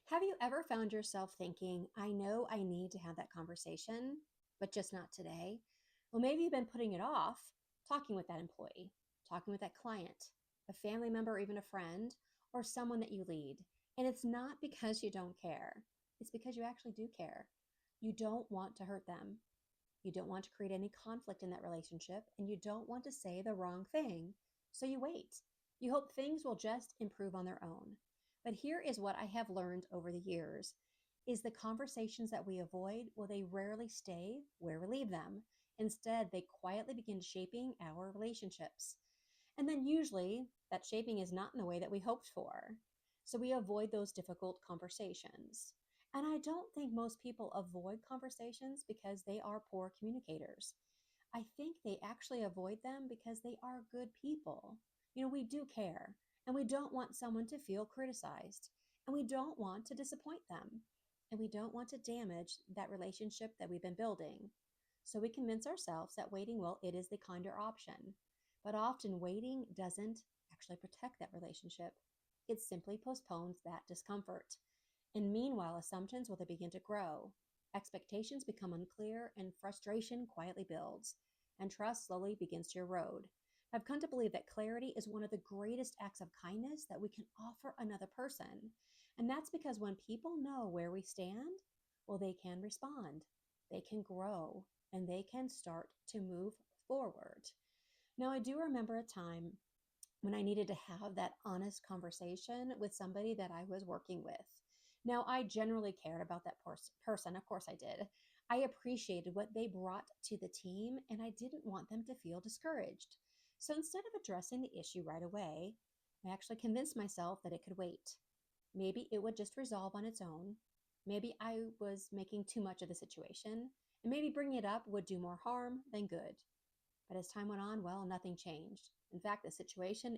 Have you ever found yourself thinking, I know I need to have that conversation, but just not today? Well, maybe you've been putting it off, talking with that employee, talking with that client, a family member, or even a friend, or someone that you lead. And it's not because you don't care, it's because you actually do care. You don't want to hurt them. You don't want to create any conflict in that relationship, and you don't want to say the wrong thing. So you wait. You hope things will just improve on their own. But here is what I have learned over the years is the conversations that we avoid, well, they rarely stay where we leave them. Instead, they quietly begin shaping our relationships. And then usually that shaping is not in the way that we hoped for. So we avoid those difficult conversations. And I don't think most people avoid conversations because they are poor communicators. I think they actually avoid them because they are good people. We do care and we don't want someone to feel criticized and we don't want to disappoint them and we don't want to damage that relationship that we've been building. So we convince ourselves that waiting, well, it is the kinder option. But often waiting doesn't actually protect that relationship. It simply postpones that discomfort. And meanwhile, assumptions, well, they begin to grow. Expectations become unclear and frustration quietly builds. And trust slowly begins to erode. I've come to believe that clarity is one of the greatest acts of kindness that we can offer another person. And that's because when people know where we stand, well, they can respond, they can grow, and they can start to move forward. Now, I do remember a time when I needed to have that honest conversation with somebody that I was working with. Now, I generally cared about that person. Of course, I did. I appreciated what they brought to the team, and I didn't want them to feel discouraged. So instead of addressing the issue right away, I actually convinced myself that it could wait. Maybe it would just resolve on its own. Maybe I was making too much of the situation, and maybe bringing it up would do more harm than good. But as time went on, well, nothing changed. In fact, the situation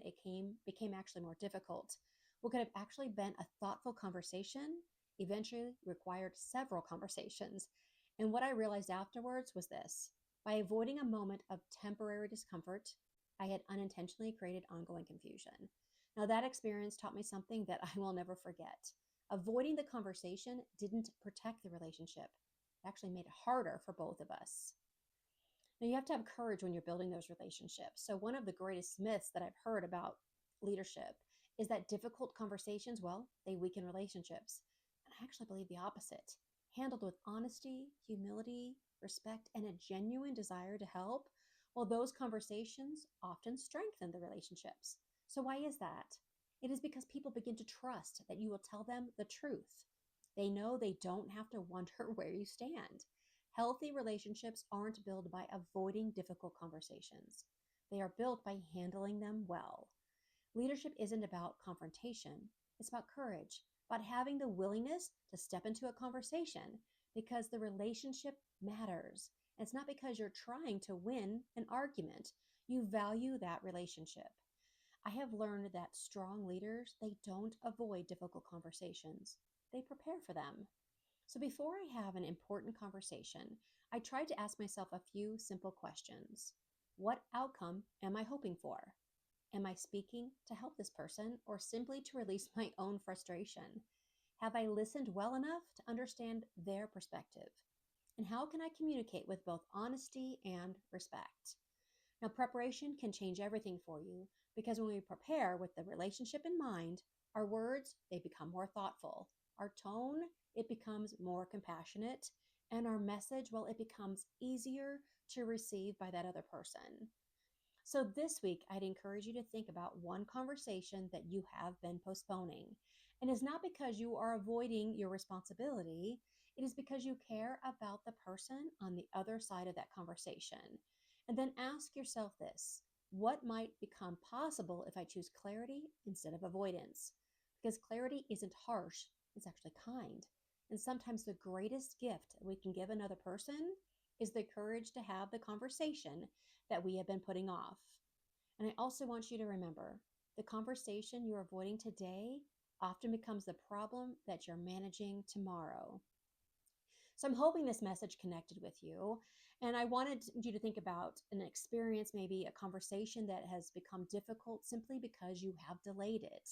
became actually more difficult. What could have actually been a thoughtful conversation eventually required several conversations. And what I realized afterwards was this: by avoiding a moment of temporary discomfort, I had unintentionally created ongoing confusion. Now, that experience taught me something that I will never forget. Avoiding the conversation didn't protect the relationship, it actually made it harder for both of us. Now, you have to have courage when you're building those relationships. So, one of the greatest myths that I've heard about leadership is that difficult conversations, well, they weaken relationships. And I actually believe the opposite. Handled with honesty, humility, respect, and a genuine desire to help, well, those conversations often strengthen the relationships. So, why is that? It is because people begin to trust that you will tell them the truth. They know they don't have to wonder where you stand. Healthy relationships aren't built by avoiding difficult conversations. They are built by handling them well. Leadership isn't about confrontation, it's about courage, about having the willingness to step into a conversation because the relationship matters. And it's not because you're trying to win an argument. You value that relationship. I have learned that strong leaders, they don't avoid difficult conversations. They prepare for them. So before I have an important conversation, I try to ask myself a few simple questions. What outcome am I hoping for? Am I speaking to help this person or simply to release my own frustration? Have I listened well enough to understand their perspective? And how can I communicate with both honesty and respect? Now, preparation can change everything for you because when we prepare with the relationship in mind, our words, they become more thoughtful. Our tone, it becomes more compassionate. And our message, well, it becomes easier to receive by that other person. So this week, I'd encourage you to think about one conversation that you have been postponing. And it's not because you are avoiding your responsibility, it is because you care about the person on the other side of that conversation. And then ask yourself this: what might become possible if I choose clarity instead of avoidance? Because clarity isn't harsh, it's actually kind. And sometimes the greatest gift we can give another person is the courage to have the conversation that we have been putting off. And I also want you to remember the conversation you're avoiding today often becomes the problem that you're managing tomorrow. So I'm hoping this message connected with you. And I wanted you to think about an experience, maybe a conversation that has become difficult simply because you have delayed it.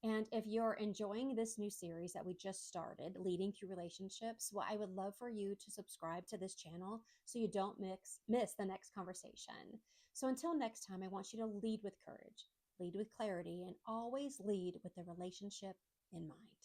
And if you're enjoying this new series that we just started, Leading Through Relationships, well, I would love for you to subscribe to this channel so you don't miss the next conversation. So until next time, I want you to lead with courage, lead with clarity, and always lead with the relationship in mind.